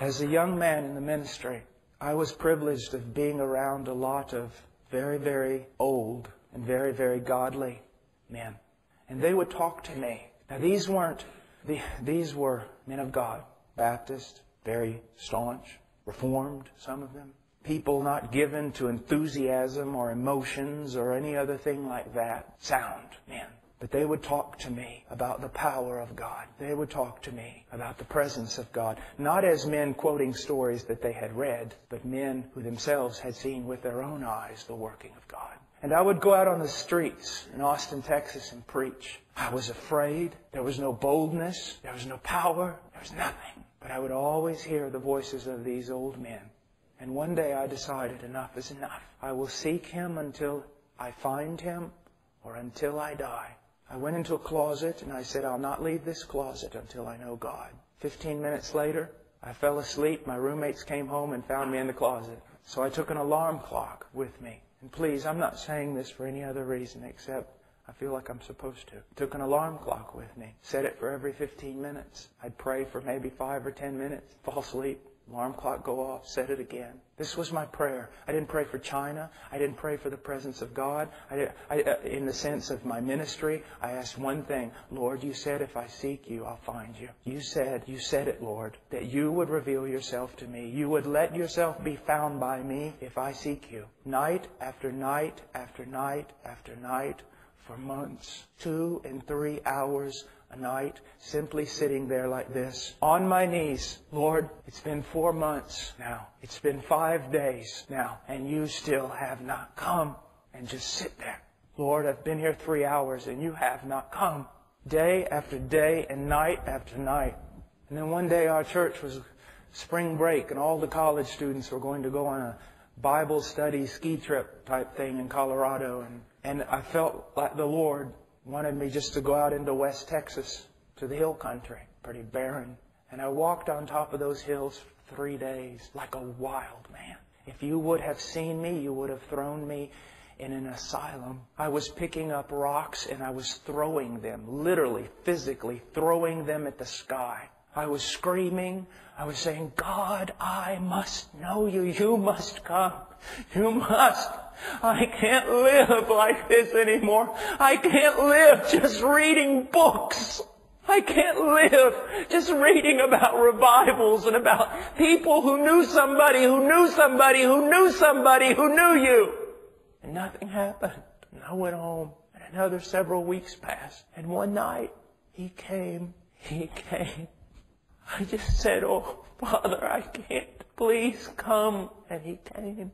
As a young man in the ministry, I was privileged of being around a lot of very, very old and very, very godly men. And they would talk to me. Now these were men of God, Baptist, very staunch, Reformed, some of them. People not given to enthusiasm or emotions or any other thing like that. Sound men. But they would talk to me about the power of God. They would talk to me about the presence of God. Not as men quoting stories that they had read, but men who themselves had seen with their own eyes the working of God. And I would go out on the streets in Austin, Texas and preach. I was afraid. There was no boldness. There was no power. There was nothing. But I would always hear the voices of these old men. And one day I decided enough is enough. I will seek Him until I find Him or until I die. I went into a closet and I said, I'll not leave this closet until I know God. 15 minutes later, I fell asleep. My roommates came home and found me in the closet. So I took an alarm clock with me. And please, I'm not saying this for any other reason except I feel like I'm supposed to. Took an alarm clock with me. Set it for every 15 minutes. I'd pray for maybe 5 or 10 minutes. Fall asleep. Alarm clock go off. Set it again. This was my prayer. I didn't pray for China. I didn't pray for the presence of God. In the sense of my ministry, I asked one thing. Lord, you said if I seek you, I'll find you. You said it, Lord, that you would reveal yourself to me. You would let yourself be found by me if I seek you. Night after night after night after night for months. 2 and 3 hours a night, simply sitting there like this, on my knees. Lord, it's been 4 months now. It's been 5 days now, and you still have not come. And just sit there. Lord, I've been here 3 hours, and you have not come. Day after day and night after night. And then one day our church was spring break, and all the college students were going to go on a Bible study ski trip type thing in Colorado. And I felt like the Lord wanted me just to go out into West Texas to the hill country, pretty barren. And I walked on top of those hills for 3 days like a wild man. If you would have seen me, you would have thrown me in an asylum. I was picking up rocks and I was throwing them, literally, physically throwing them at the sky. I was screaming. I was saying, God, I must know you. You must come. You must. I can't live like this anymore. I can't live just reading books. I can't live just reading about revivals and about people who knew somebody who knew somebody who knew somebody who knew you. And nothing happened. And I went home. And another several weeks passed. And one night, He came. I just said, oh, Father, I can't. Please come. And He came.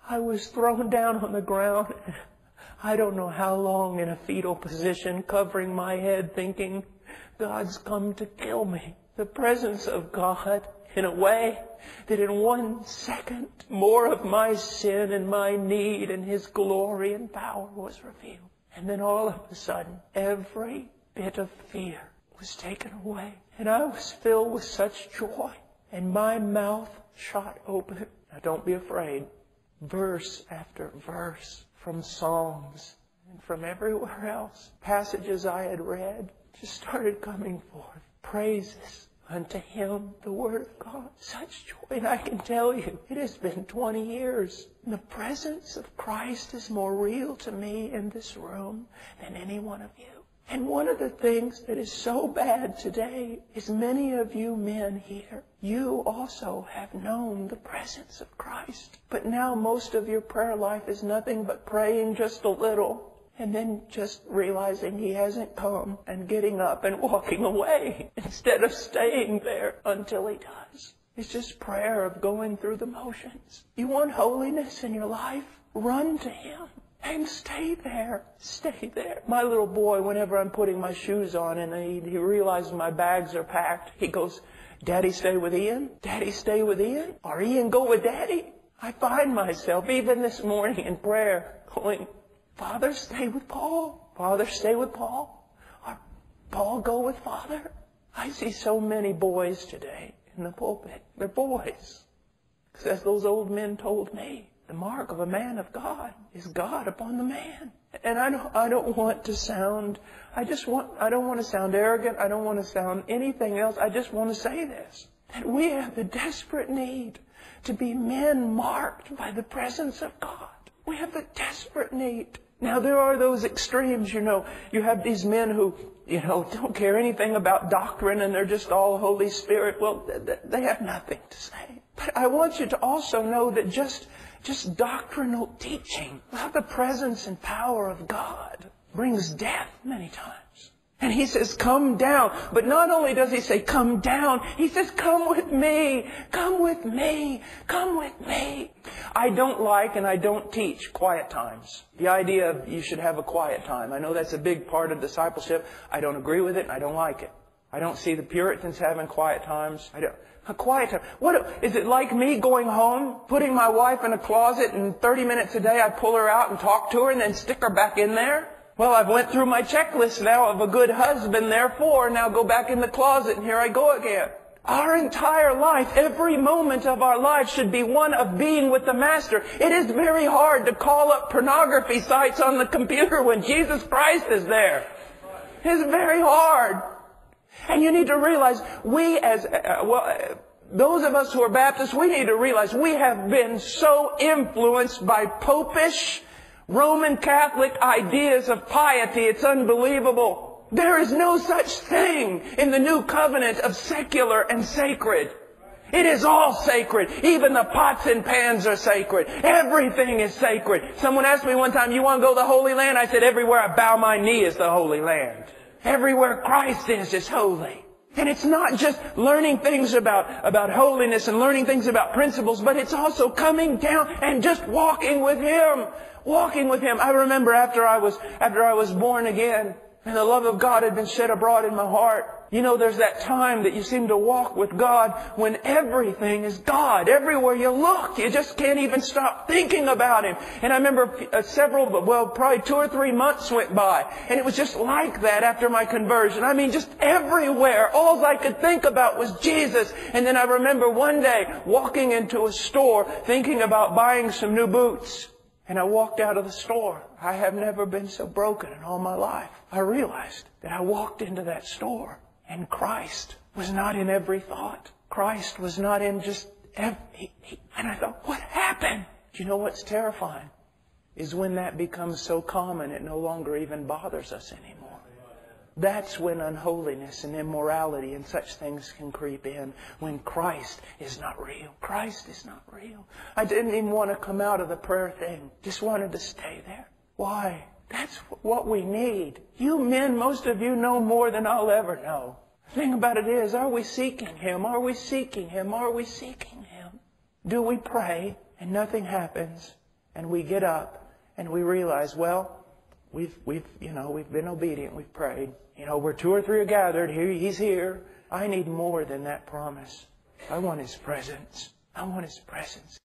I was thrown down on the ground. I don't know how long in a fetal position, covering my head, thinking, God's come to kill me. The presence of God, in a way that in 1 second, more of my sin and my need and His glory and power was revealed. And then all of a sudden, every bit of fear was taken away. And I was filled with such joy. And my mouth shot open. Now don't be afraid. Verse after verse from Psalms and from everywhere else, passages I had read just started coming forth. Praises unto Him, the Word of God. Such joy. And I can tell you, it has been 20 years. And the presence of Christ is more real to me in this room than any one of you. And one of the things that is so bad today is many of you men here, you also have known the presence of Christ. But now most of your prayer life is nothing but praying just a little and then just realizing He hasn't come and getting up and walking away instead of staying there until He does. It's just prayer of going through the motions. You want holiness in your life? Run to Him. And stay there. Stay there. My little boy, whenever I'm putting my shoes on and he realizes my bags are packed, he goes, Daddy, stay with Ian? Daddy, stay with Ian? Or Ian, go with Daddy? I find myself, even this morning in prayer, going, Father, stay with Paul. Father, stay with Paul. Or Paul, go with Father. I see so many boys today in the pulpit. They're boys. Because as those old men told me, the mark of a man of God is God upon the man. And I don't want to sound, I don't want to sound arrogant. I don't want to sound anything else. I just want to say this. that we have the desperate need to be men marked by the presence of God. We have the desperate need. Now, there are those extremes, You have these men who, don't care anything about doctrine and they're just all Holy Spirit. Well, they have nothing to say. But I want you to also know that just doctrinal teaching about the presence and power of God brings death many times. And He says, come down. But not only does He say, come down, He says, come with me, come with me, come with me. I don't like and I don't teach quiet times. The idea of you should have a quiet time. I know that's a big part of discipleship. I don't agree with it and I don't like it. I don't see the Puritans having quiet times. A quiet time. What is it like me going home, putting my wife in a closet, and 30 minutes a day I pull her out and talk to her and then stick her back in there? Well, I've went through my checklist now of a good husband, therefore now go back in the closet and here I go again. Our entire life, every moment of our life should be one of being with the Master. It is very hard to call up pornography sites on the computer when Jesus Christ is there. It's very hard. And you need to realize, those of us who are Baptists, we need to realize we have been so influenced by popish, Roman Catholic ideas of piety, it's unbelievable. There is no such thing in the new covenant of secular and sacred. It is all sacred. Even the pots and pans are sacred. Everything is sacred. Someone asked me one time, you want to go to the Holy Land? I said, everywhere I bow my knee is the Holy Land. Everywhere Christ is holy. And it's not just learning things about holiness and learning things about principles, but it's also coming down and just walking with Him. Walking with Him. I remember after I was born again and the love of God had been shed abroad in my heart. There's that time that you seem to walk with God when everything is God. Everywhere you look, you just can't even stop thinking about Him. And I remember probably 2 or 3 months went by. And it was just like that after my conversion. I mean, just everywhere. All I could think about was Jesus. And then I remember one day walking into a store thinking about buying some new boots. And I walked out of the store. I have never been so broken in all my life. I realized that I walked into that store and Christ was not in every thought. Christ was not in just every... And I thought, what happened? Do you know what's terrifying? Is when that becomes so common it no longer even bothers us anymore. That's when unholiness and immorality and such things can creep in. When Christ is not real. Christ is not real. I didn't even want to come out of the prayer thing. Just wanted to stay there. Why? That's what we need. You men, most of you know more than I'll ever know. The thing about it is, are we seeking Him? Are we seeking Him? Are we seeking Him? Do we pray and nothing happens and we get up and we realize, well, we've been obedient, we've prayed. Where 2 or 3 are gathered, He's here. I need more than that promise. I want His presence. I want His presence.